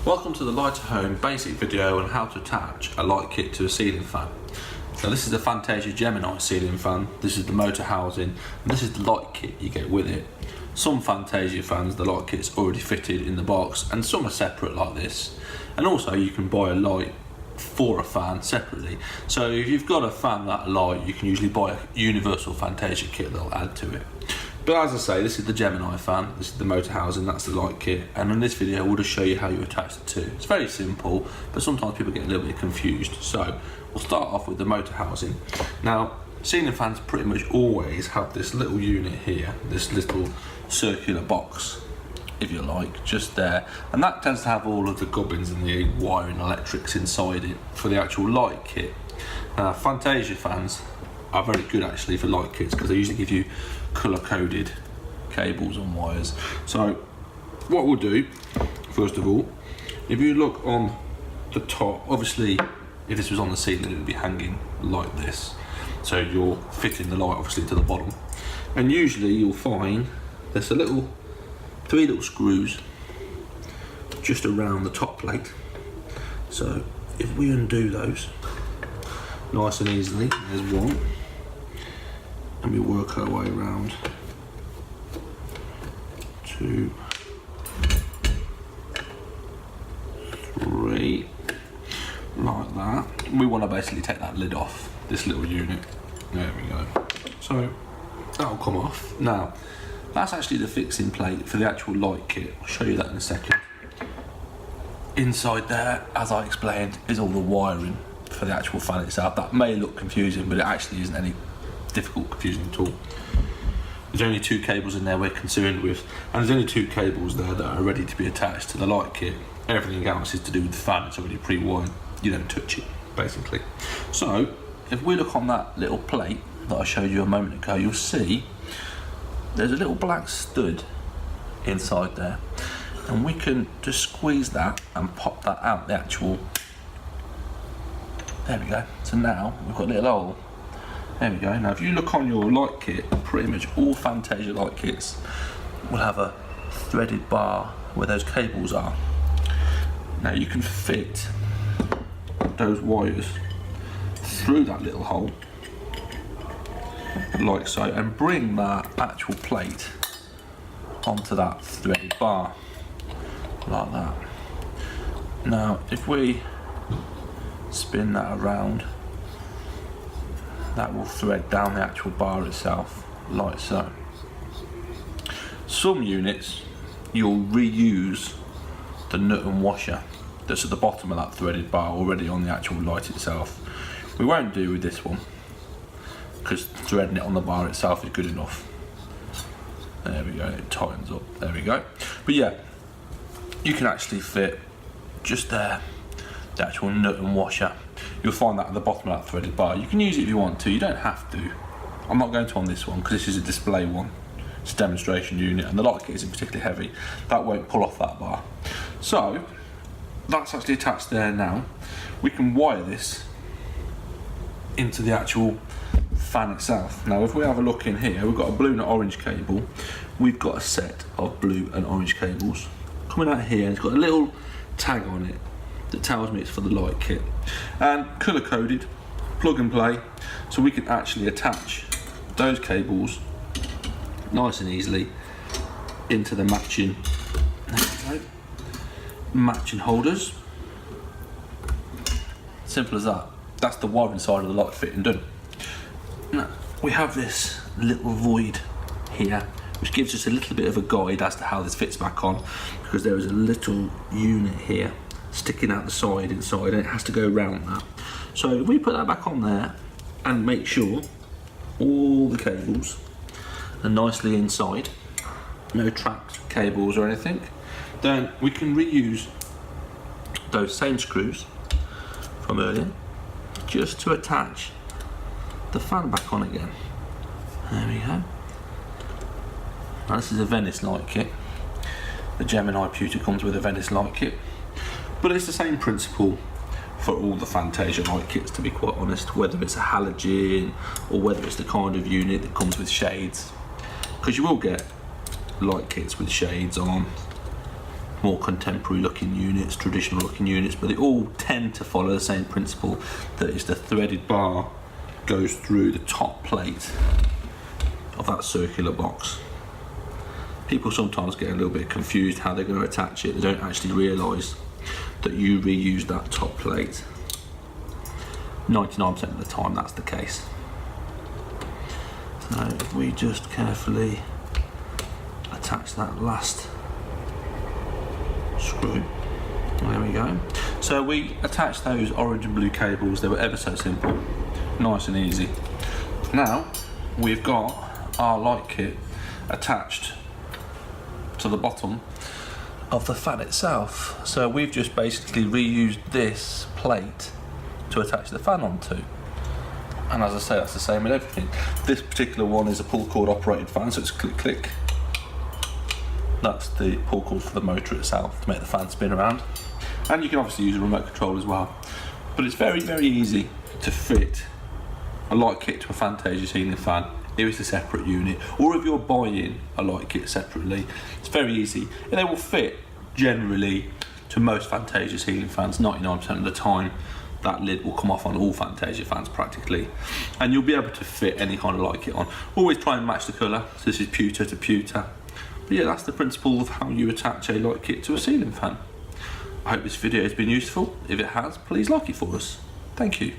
Welcome to the Light at Home basic video on how to attach a light kit to a ceiling fan. Now this is the Fantasia Gemini ceiling fan, this is the motor housing, and this is the light kit you get with it. Some Fantasia fans, the light kit's already fitted in the box, and some are separate like this. And also you can buy a light for a fan separately. So if you've got a fan that light, you can usually buy a universal Fantasia kit that'll add to it. But as I say, this is the Gemini fan, this is the motor housing, that's the light kit, and in this video we'll just show you how you attach the two. It's very simple, but sometimes people get a little bit confused. So we'll start off with the motor housing. Now, ceiling fans pretty much always have this little unit here, this little circular box, if you like, just there, and that tends to have all of the gubbins and the wiring electrics inside it for the actual light kit. Fantasia fans are very good actually for light kits because they usually give you colour-coded cables and wires. So what we'll do, first of all, if you look on the top, obviously if this was on the ceiling it would be hanging like this, so you're fitting the light obviously to the bottom, and usually you'll find there's three little screws just around the top plate. So if we undo those nice and easily, there's one, and we work our way around, 2, 3, like that. We want to basically take that lid off this little unit. There we go. So that'll come off. Now that's actually the fixing plate for the actual light kit. I'll show you that in a second. Inside there, as I explained, is all the wiring for the actual fan itself. That may look confusing, but it actually isn't any difficult confusing at all. There's only 2 cables in there we're concerned with, and there's only 2 cables there that are ready to be attached to the light kit. Everything else is to do with the fan. It's already pre-wired, you don't touch it basically. So if we look on that little plate that I showed you a moment ago, you'll see there's a little black stud inside there, and we can just squeeze that and pop that out the actual, there we go. So now we've got a little hole. There we go. Now if you look on your light kit, pretty much all Fantasia light kits will have a threaded bar where those cables are. Now you can fit those wires through that little hole like so, and bring that actual plate onto that threaded bar like that. Now if we spin that around, that will thread down the actual bar itself like so. Some units you'll reuse the nut and washer that's at the bottom of that threaded bar already on the actual light itself. We won't do with this one because threading it on the bar itself is good enough. There we go, it tightens up, there we go. But yeah, you can actually fit just there the actual nut and washer. You'll find that at the bottom of that threaded bar. You can use it if you want to, you don't have to. I'm not going to on this one because this is a display one. It's a demonstration unit, and the light kit isn't particularly heavy. That won't pull off that bar. So that's actually attached there now. We can wire this into the actual fan itself. Now if we have a look in here, we've got a blue and orange cable. We've got a set of blue and orange cables coming out here, and it's got a little tag on it that tells me it's for the light kit, and colour coded, plug and play, so we can actually attach those cables nice and easily into the matching holders. Simple as that. That's the wiring side of the light fitting done. Now we have this little void here which gives us a little bit of a guide as to how this fits back on, because there is a little unit here sticking out the side inside, and it has to go around that. So if we put that back on there and make sure all the cables are nicely inside, no trapped cables or anything, then we can reuse those same screws from earlier just to attach the fan back on again. There we go. Now this is a Venice light kit. The Gemini Pewter comes with a Venice light kit, but it's the same principle for all the Fantasia light kits, to be quite honest, whether it's a halogen or whether it's the kind of unit that comes with shades, because you will get light kits with shades on, more contemporary looking units, traditional looking units, but they all tend to follow the same principle, that is the threaded bar goes through the top plate of that circular box. People sometimes get a little bit confused how they're going to attach it. They don't actually realise that you reuse that top plate. 99% of the time that's the case. So if we just carefully attach that last screw, there we go. So we attached those orange and blue cables. They were ever so simple, nice and easy. Now we've got our light kit attached to the bottom of the fan itself. So we've just basically reused this plate to attach the fan onto. And as I say, that's the same with everything. This particular one is a pull cord operated fan, so it's click click. That's the pull cord for the motor itself to make the fan spin around. And you can obviously use a remote control as well. But it's very, very easy to fit a light kit to a Fantasia ceiling fan if it's a separate unit, or if you're buying a light kit separately. It's very easy, and they will fit generally to most Fantasia ceiling fans. 99% of the time that lid will come off on all Fantasia fans practically, and you'll be able to fit any kind of light kit on. Always try and match the colour, so this is pewter to pewter. But yeah, that's the principle of how you attach a light kit to a ceiling fan. I hope this video has been useful. If it has, please like it for us. Thank you.